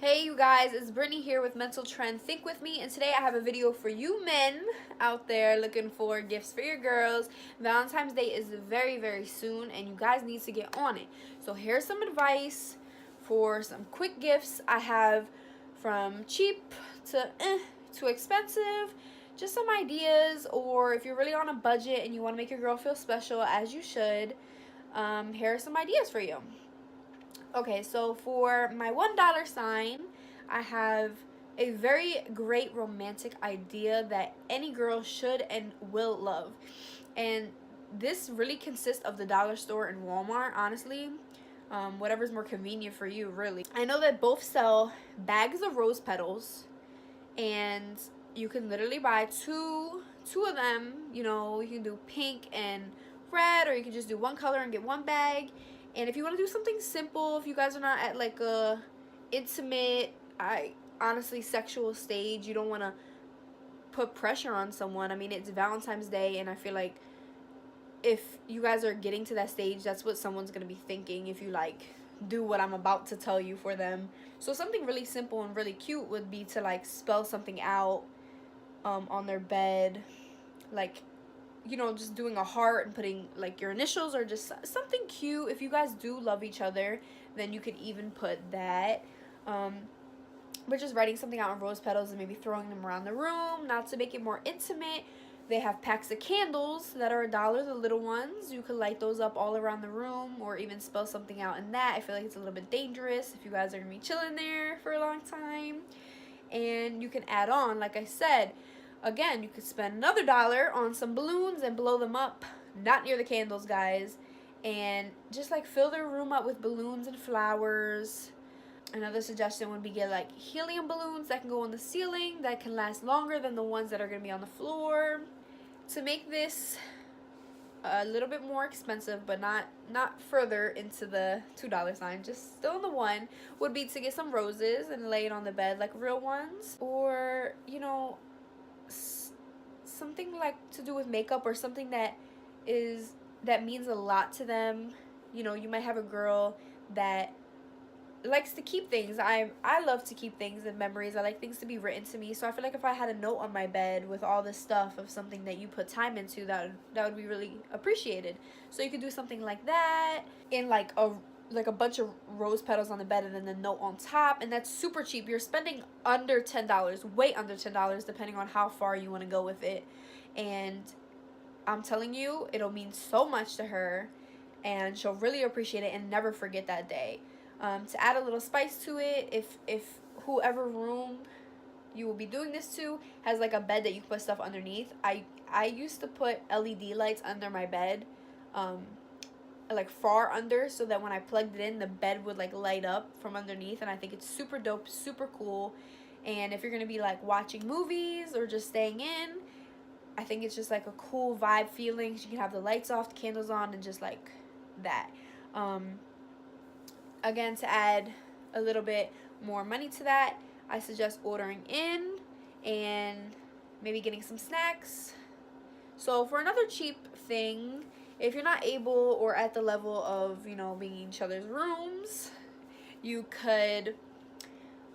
Hey you guys, it's Brittny here with Mental Trend Think With Me, and today I have a video for you men out there looking for gifts for your girls. Valentine's Day is very soon and you guys need to get on it. So here's some advice for some quick gifts I have, from cheap to too expensive. Just some ideas, or if you're really on a budget and you want to make your girl feel special, as you should, here are some ideas for you. Okay, so for my $1 sign, I have a very great romantic idea that any girl should and will love. And this really consists of the dollar store and Walmart, honestly. Whatever's more convenient for you, really. I know that both sell bags of rose petals, and you can literally buy two of them. You know, you can do pink and red, or you can just do one color and get one bag. And if you want to do something simple, if you guys are not at like a intimate, honestly sexual stage, you don't want to put pressure on someone. I mean, it's Valentine's Day, and I feel like if you guys are getting to that stage, that's what someone's going to be thinking if you like do what I'm about to tell you for them. So something really simple and really cute would be to like spell something out on their bed, like, you know, just doing a heart and putting like your initials, or just something cute. If you guys do love each other, then you could even put that. But just writing something out on rose petals and maybe throwing them around the room, not to make it more intimate. They have packs of candles that are $1, the little ones. You could light those up all around the room, or even spell something out in that. I feel like it's a little bit dangerous if you guys are gonna be chilling there for a long time. And you can add on, like I said, again, you could spend another $1 on some balloons and blow them up, not near the candles, guys, and just like fill their room up with balloons and flowers. Another suggestion would be get like helium balloons that can go on the ceiling, that can last longer than the ones that are going to be on the floor. To make this a little bit more expensive, but not further into the $2 sign, just still in the one, would be to get some roses and lay it on the bed like real ones. Or, you know, something like to do with makeup, or something that means a lot to them. You know, you might have a girl that likes to keep things. I love to keep things and memories. I like things to be written to me. So I feel like if I had a note on my bed with all this stuff of something that you put time into, that would be really appreciated. So you could do something like that, in like a bunch of rose petals on the bed, and then the note on top. And that's super cheap. You're spending under $10, way under $10, depending on how far you want to go with it. And I'm telling you, it'll mean so much to her, and she'll really appreciate it and never forget that day. To add a little spice to it, if whoever room you will be doing this to has like a bed that you put stuff underneath, I used to put LED lights under my bed, like far under, so that when I plugged it in, the bed would like light up from underneath. And I think it's super dope, super cool. And if you're gonna be like watching movies or just staying in, I think it's just like a cool vibe feeling. You can have the lights off, the candles on, and just like that. Again, to add a little bit more money to that, I suggest ordering in and maybe getting some snacks. So for another cheap thing, if you're not able or at the level of, you know, being in each other's rooms, you could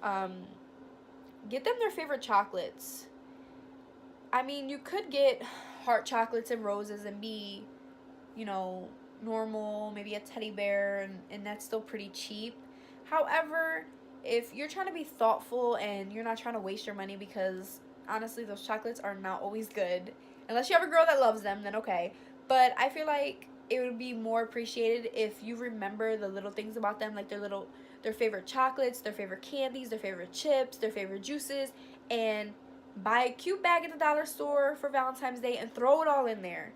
get them their favorite chocolates. I mean, you could get heart chocolates and roses and be, you know, normal, maybe a teddy bear, and that's still pretty cheap. However, if you're trying to be thoughtful and you're not trying to waste your money, because honestly those chocolates are not always good, unless you have a girl that loves them, then okay. But I feel like it would be more appreciated if you remember the little things about them, like their favorite chocolates, their favorite candies, their favorite chips, their favorite juices, and buy a cute bag at the dollar store for Valentine's Day and throw it all in there.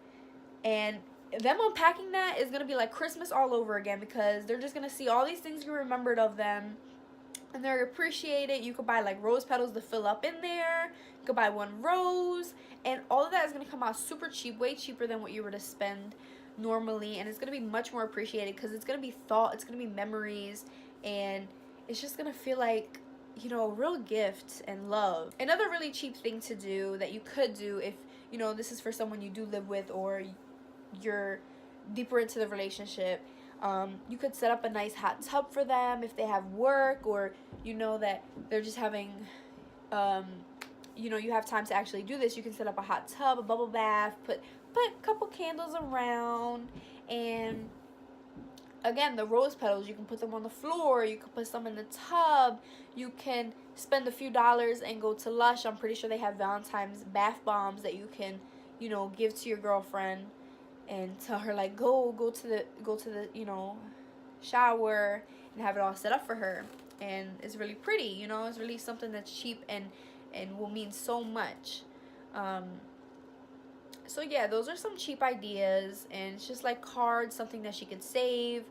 And them unpacking that is going to be like Christmas all over again, because they're just going to see all these things you remembered of them, and they're appreciate it. You could buy like rose petals to fill up in there. You could buy one rose, and all of that is going to come out super cheap, way cheaper than what you were to spend normally. And it's going to be much more appreciated, because it's going to be thought, it's going to be memories, and it's just going to feel like, you know, a real gift and love. Another really cheap thing to do that you could do, if, you know, this is for someone you do live with, or you're deeper into the relationship, You could set up a nice hot tub for them if they have work, or you know that they're just having, you have time to actually do this. You can set up a hot tub, a bubble bath, put a couple candles around, and again, the rose petals, you can put them on the floor, you can put some in the tub, you can spend a few dollars and go to Lush. I'm pretty sure they have Valentine's bath bombs that you can, give to your girlfriend and tell her like go to the shower and have it all set up for her. And it's really pretty, it's really something that's cheap and will mean so much. So yeah, those are some cheap ideas, and it's just like cards, something that she could save,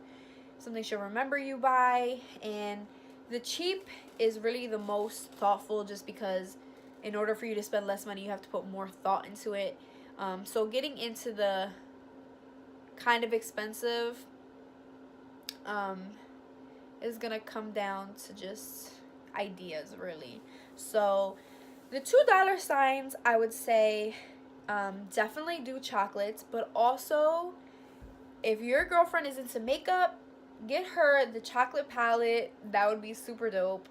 something she'll remember you by. And the cheap is really the most thoughtful, just because in order for you to spend less money, you have to put more thought into it. So getting into the kind of expensive is gonna come down to just ideas, really. So the $2 signs, I would say, definitely do chocolates, but also if your girlfriend is into makeup, get her the chocolate palette. That would be super dope.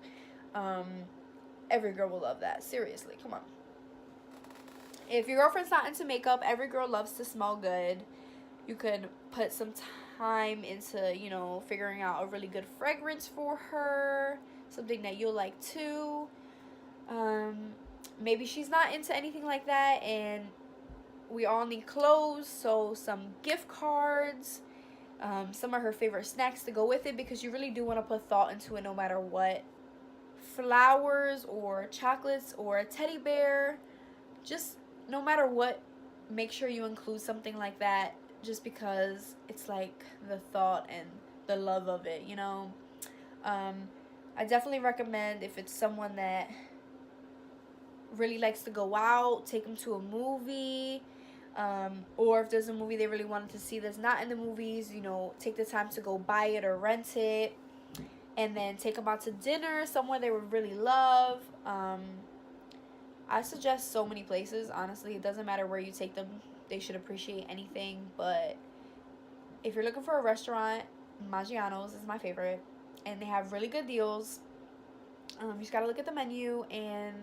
Every girl will love that. Seriously, come on. If your girlfriend's not into makeup, every girl loves to smell good. You could put some time into, figuring out a really good fragrance for her, something that you'll like too. Maybe she's not into anything like that, and we all need clothes, so some gift cards, some of her favorite snacks to go with it, because you really do want to put thought into it no matter what. Flowers or chocolates or a teddy bear, just no matter what, make sure you include something like that, just because it's like the thought and the love of it, I definitely recommend, if it's someone that really likes to go out, take them to a movie, or if there's a movie they really wanted to see that's not in the movies, take the time to go buy it or rent it, and then take them out to dinner somewhere they would really love. I suggest so many places, honestly. It doesn't matter where you take them, they should appreciate anything. But if you're looking for a restaurant, Maggiano's is my favorite, and they have really good deals. You just gotta look at the menu. And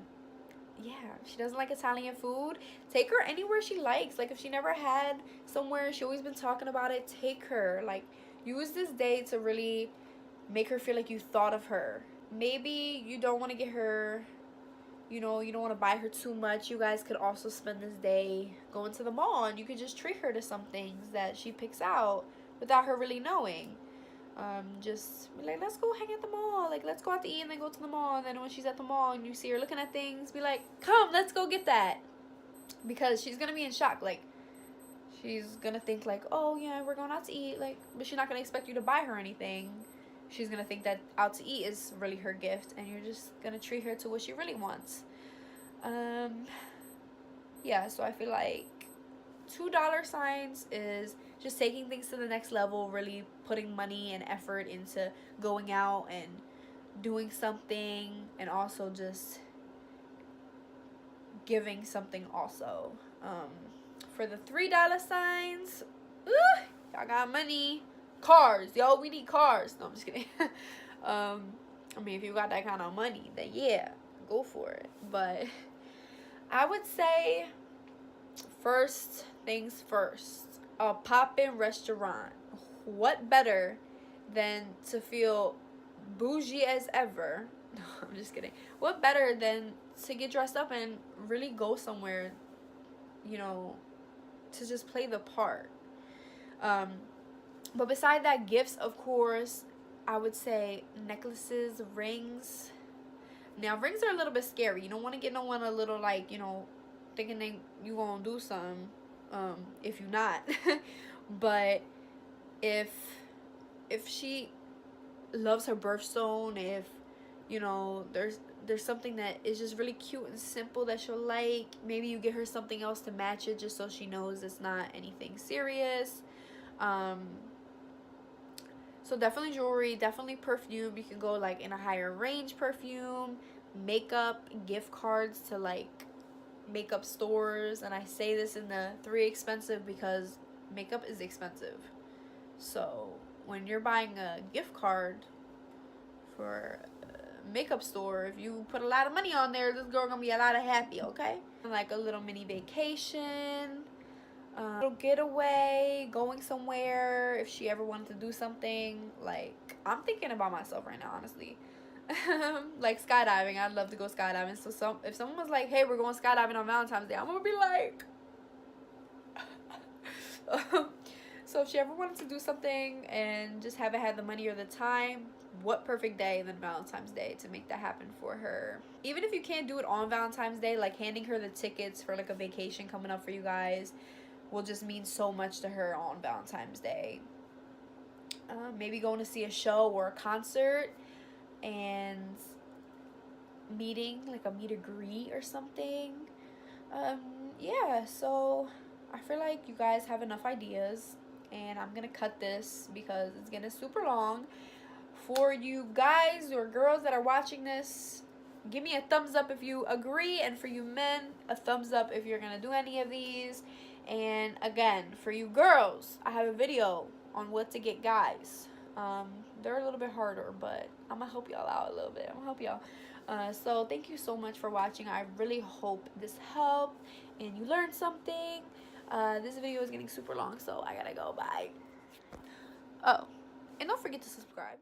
yeah, if she doesn't like Italian food, take her anywhere she likes. Like, if she never had somewhere, she always been talking about it, take her. Like, use this day to really make her feel like you thought of her. Maybe you don't want to get her, you don't want to buy her too much. You guys could also spend this day going to the mall, and you could just treat her to some things that she picks out without her really knowing. Just be like, let's go hang at the mall. Like, let's go out to eat and then go to the mall. And then when she's at the mall and you see her looking at things, be like, come, let's go get that. Because she's going to be in shock. Like, she's going to think like, oh, yeah, we're going out to eat. Like, but she's not going to expect you to buy her anything. She's going to think that out to eat is really her gift, and you're just going to treat her to what she really wants. Yeah, so I feel like $2 signs is just taking things to the next level, really putting money and effort into going out and doing something, and also just giving something also. For the $3 signs, y'all got money. Cars, yo, we need cars. No, I'm just kidding. I mean, if you got that kind of money, then yeah, go for it. But I would say, first things first, a pop-in restaurant. What better than to feel bougie as ever? No, I'm just kidding. What better than to get dressed up and really go somewhere, to just play the part. But beside that, gifts, of course, I would say necklaces, rings. Now, rings are a little bit scary. You don't want to get no one a little, like, thinking you gonna do something, if you're not. But if she loves her birthstone, if, there's something that is just really cute and simple that she'll like, maybe you get her something else to match it, just so she knows it's not anything serious. So definitely jewelry, definitely perfume. You can go like in a higher range perfume, makeup, gift cards to like makeup stores. And I say this in the 3 expensive because makeup is expensive. So when you're buying a gift card for a makeup store, if you put a lot of money on there, this girl gonna be a lot of happy, okay? Like a little mini vacation, little getaway, going somewhere. If she ever wanted to do something, like, I'm thinking about myself right now, honestly. Like skydiving, I'd love to go skydiving. So if someone was like, hey, we're going skydiving on Valentine's Day, I'm gonna be like so if she ever wanted to do something and just haven't had the money or the time, what perfect day than Valentine's Day to make that happen for her. Even if you can't do it on Valentine's Day, like handing her the tickets for like a vacation coming up for you guys will just mean so much to her on Valentine's Day. Maybe going to see a show or a concert and meeting, like a meet and greet or something. Yeah, so I feel like you guys have enough ideas, and I'm gonna cut this because it's getting super long. For you guys or girls that are watching this, give me a thumbs up if you agree, and for you men, a thumbs up if you're gonna do any of these. And again, for you girls, I have a video on what to get guys. They're a little bit harder, but I'm gonna help y'all out a little bit. I'm gonna help y'all. So thank you so much for watching. I really hope this helped and you learned something. This video is getting super long, so I gotta go. Bye. Oh, and don't forget to subscribe.